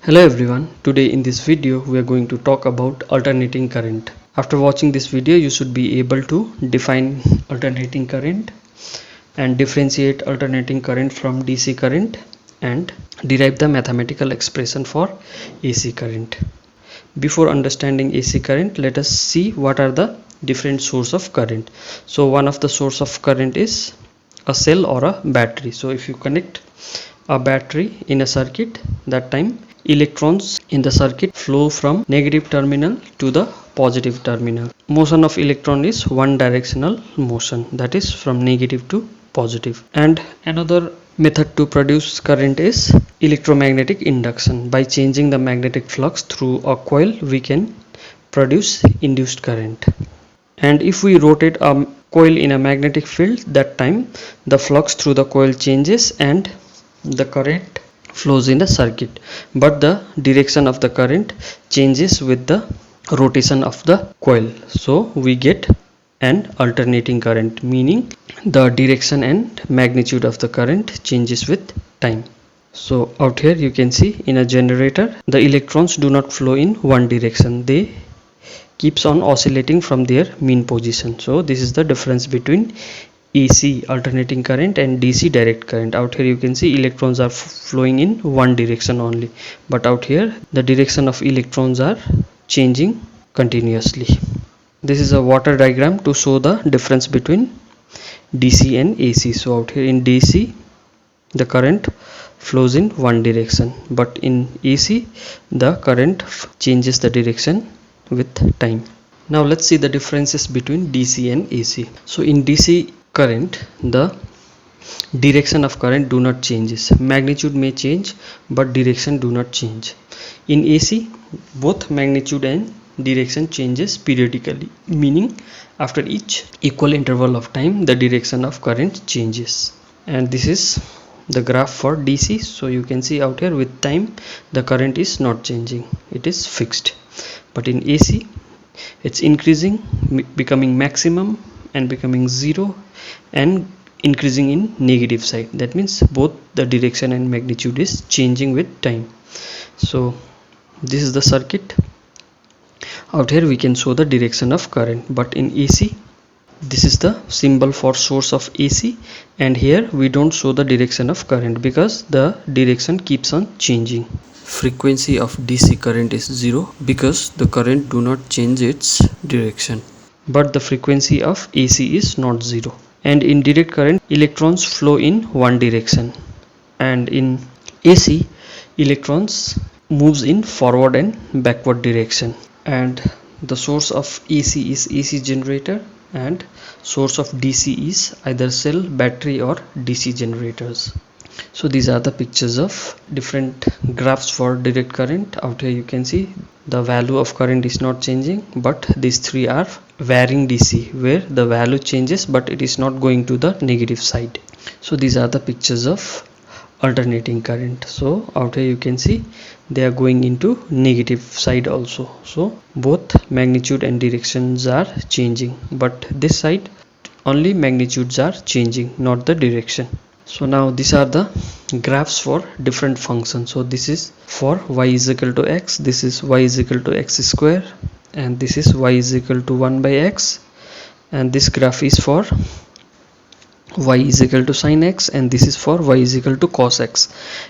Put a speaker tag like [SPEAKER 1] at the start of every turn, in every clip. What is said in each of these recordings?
[SPEAKER 1] Hello everyone, today in this video we are going to talk about alternating current. After watching this video you should be able to define alternating current and differentiate alternating current from DC current and derive the mathematical expression for AC current. Before understanding AC current, let us see what are the different source of current. So one of the source of current is a cell or a battery. So if you connect a battery in a circuit, that time electrons in the circuit flow from negative terminal to the positive terminal. Motion of electron is one directional motion, that is from negative to positive. And another method to produce current is electromagnetic induction. By changing the magnetic flux through a coil, we can produce induced current. And if we rotate a coil in a magnetic field, that time the flux through the coil changes and the current flows in the circuit, but the direction of the current changes with the rotation of the coil. So we get an alternating current, meaning the direction and magnitude of the current changes with time. So out here you can see in a generator the electrons do not flow in one direction, they keeps on oscillating from their mean position. So this is the difference between AC alternating current and DC direct current. Out here you can see electrons are flowing in one direction only, but out here the direction of electrons are changing continuously. This is a water diagram to show the difference between DC and AC. So out here in DC the current flows in one direction, but in AC the current changes the direction with time. Now let's see the differences between DC and AC. So in DC current, the direction of current do not changes. Magnitude may change, but direction do not change. In AC, both magnitude and direction changes periodically, meaning after each equal interval of time the direction of current changes. And this is the graph for DC. So you can see out here with time the current is not changing, it is fixed. But in AC it's increasing, becoming maximum and becoming zero and increasing in negative side. That means both the direction and magnitude is changing with time. So this is the circuit. Out here we can show the direction of current, but in AC this is the symbol for source of AC, and here we don't show the direction of current because the direction keeps on changing. Frequency of DC current is 0 because the current do not change its direction, but the frequency of AC is not 0. And in direct current electrons flow in one direction, and in AC electrons moves in forward and backward direction. And the source of AC is AC generator and source of DC is either cell, battery or DC generators. So these are the pictures of different graphs for direct current. Out here you can see the value of current is not changing, but these three are varying DC where the value changes but it is not going to the negative side. So these are the pictures of alternating current. So out here you can see they are going into negative side also. So both magnitude and directions are changing, but this side only magnitudes are changing, not the direction. So now these are the graphs for different functions. So this is for y is equal to x, this is y is equal to x square, and this is y is equal to 1 by x, and this graph is for y is equal to sin x, and this is for y is equal to cos x.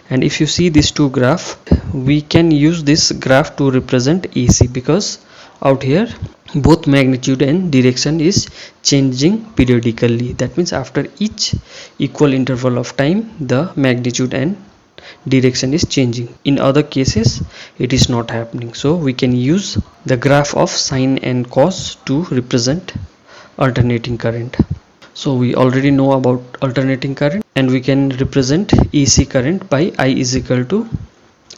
[SPEAKER 1] And if you see these two graphs, we can use this graph to represent AC because out here both magnitude and direction is changing periodically. That means after each equal interval of time the magnitude and direction is changing. In other cases it is not happening. So we can use the graph of sine and cos to represent alternating current. So we already know about alternating current, and we can represent AC current by I is equal to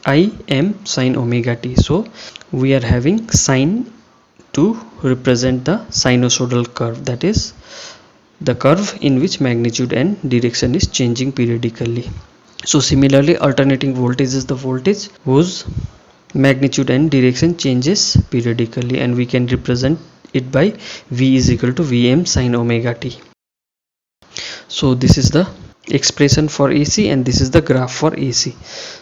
[SPEAKER 1] Im sin omega t. So we are having sine to represent the sinusoidal curve, that is the curve in which magnitude and direction is changing periodically. So similarly alternating voltage is the voltage whose magnitude and direction changes periodically, and we can represent it by V is equal to Vm sin omega t. So this is the expression for AC and this is the graph for AC.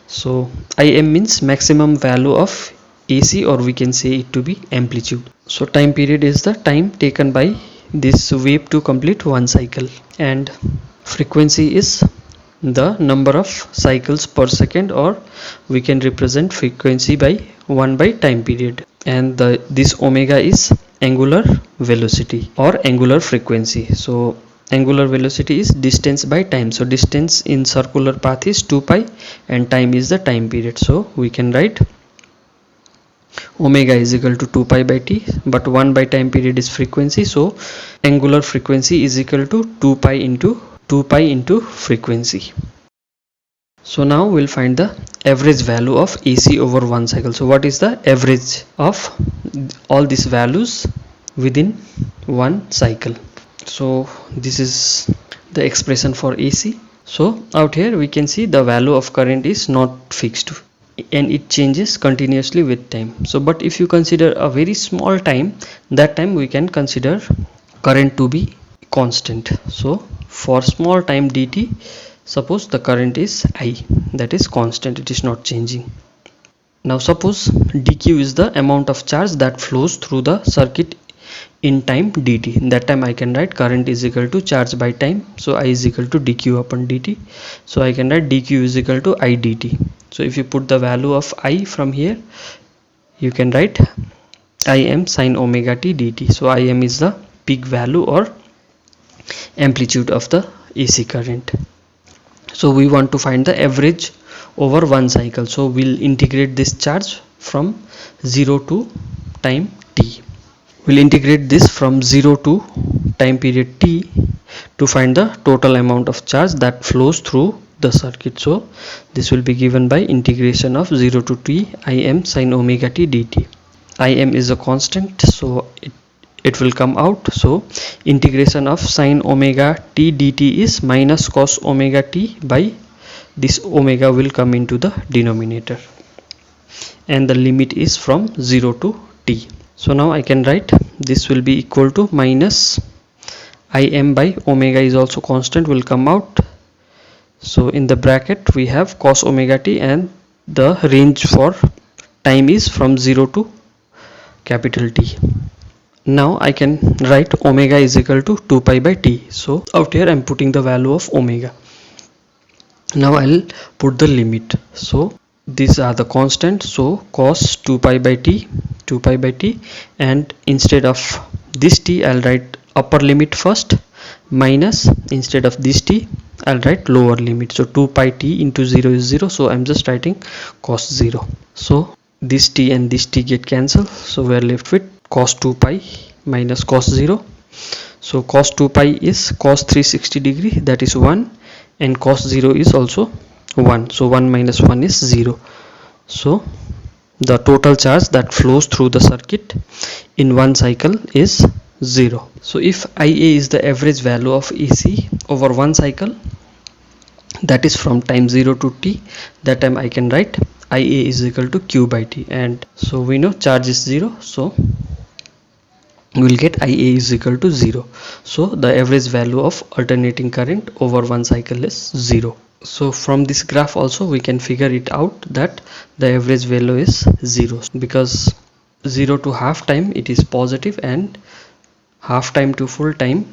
[SPEAKER 1] So Im means maximum value of AC, or we can say it to be amplitude. So time period is the time taken by this wave to complete one cycle, and frequency is the number of cycles per second, or we can represent frequency by 1 by time period, and this omega is angular velocity or angular frequency. So angular velocity is distance by time, so distance in circular path is 2 pi and time is the time period. So we can write omega is equal to 2 pi by t, but 1 by time period is frequency, so angular frequency is equal to 2 pi into frequency. So now we'll find the average value of AC over one cycle. So what is the average of all these values within one cycle? So this is the expression for AC. So out here we can see the value of current is not fixed and it changes continuously with time. So but if you consider a very small time, that time we can consider current to be constant. So for small time dt, suppose the current is I, that is constant, it is not changing. Now suppose dq is the amount of charge that flows through the circuit in time dt. That time I can write current is equal to charge by time, so I is equal to dq upon dt. So I can write dq is equal to I dt. So if you put the value of I from here, you can write Im sin omega t dt. So Im is the peak value or amplitude of the AC current. So we want to find the average over one cycle, so we'll integrate this charge from 0 to time t. We'll integrate this from 0 to time period t to find the total amount of charge that flows through the circuit. So this will be given by integration of 0 to t Im sin omega t dt. Im is a constant, so it will come out. So integration of sin omega t dt is minus cos omega t by this omega will come into the denominator, and the limit is from 0 to t. So now I can write this will be equal to minus Im by omega is also constant will come out. So in the bracket we have cos omega t, and the range for time is from 0 to capital T. Now I can write omega is equal to 2 pi by t. So out here I am putting the value of omega. Now I'll put the limit. So these are the constants, so cos 2 pi by t, and instead of this t I'll write upper limit first, minus instead of this t I'll write lower limit. So 2 pi t into 0 is 0, so I'm just writing cos 0. So this t and this t get cancelled, so we are left with cos 2 pi minus cos 0. So cos 2 pi is cos 360 degree, that is 1, and cos 0 is also 1, so 1 minus 1 is 0. So the total charge that flows through the circuit in one cycle is 0. So if Ia is the average value of AC over one cycle, that is from time 0 to t, that time I can write Ia is equal to q by t, and so we know charge is 0, so we will get Ia is equal to 0. So the average value of alternating current over one cycle is 0. So from this graph also we can figure it out that the average value is 0, because 0 to half time it is positive and half time to full time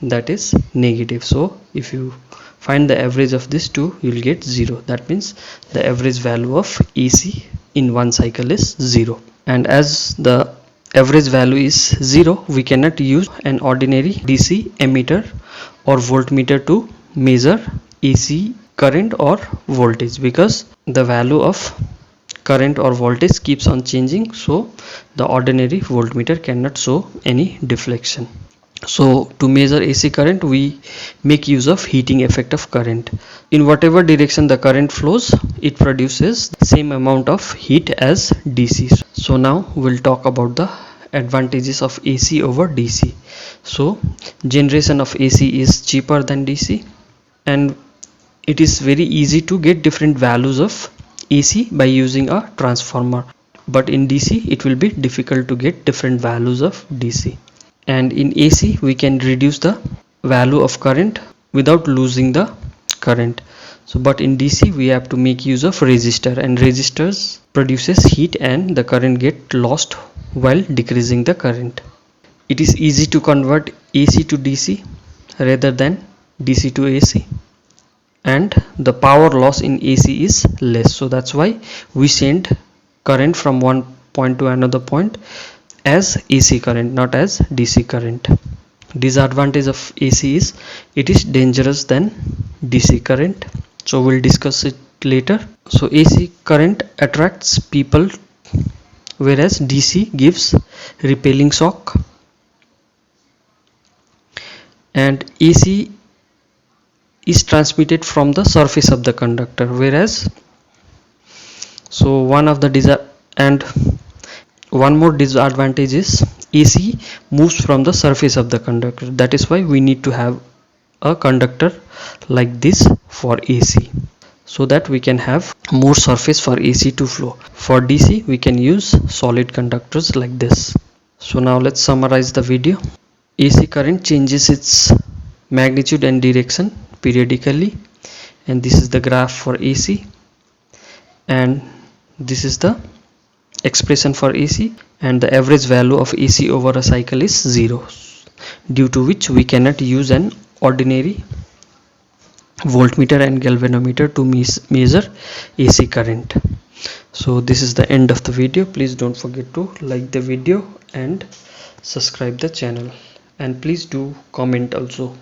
[SPEAKER 1] that is negative. So if you find the average of these two, you will get 0. That means the average value of AC in one cycle is 0, and as the average value is 0, we cannot use an ordinary DC ammeter or voltmeter to measure AC current or voltage, because the value of current or voltage keeps on changing, so the ordinary voltmeter cannot show any deflection. So to measure AC current, we make use of heating effect of current. In whatever direction the current flows, it produces the same amount of heat as DC. So now we'll talk about the advantages of AC over DC. So generation of AC is cheaper than DC, and it is very easy to get different values of AC by using a transformer, but in DC it will be difficult to get different values of DC. And in AC we can reduce the value of current without losing the current. So but in DC we have to make use of resistor, and resistors produces heat and the current get lost while decreasing the current. It is easy to convert AC to DC rather than DC to AC, and the power loss in AC is less, so that's why we send current from one point to another point as AC current, not as DC current. Disadvantage of AC is it is dangerous than DC current, so we'll discuss it later. So AC current attracts people, whereas DC gives repelling shock, and AC is transmitted from the surface of the conductor, whereas one more disadvantage is AC moves from the surface of the conductor. That is why we need to have a conductor like this for AC, so that we can have more surface for AC to flow. For DC we can use solid conductors like this. So now let's summarize the video. AC current changes its magnitude and direction periodically, and this is the graph for AC, and this is the expression for AC, and the average value of AC over a cycle is 0, due to which we cannot use an ordinary voltmeter and galvanometer to measure AC current. So this is the end of the video. Please don't forget to like the video and subscribe the channel, and please do comment also.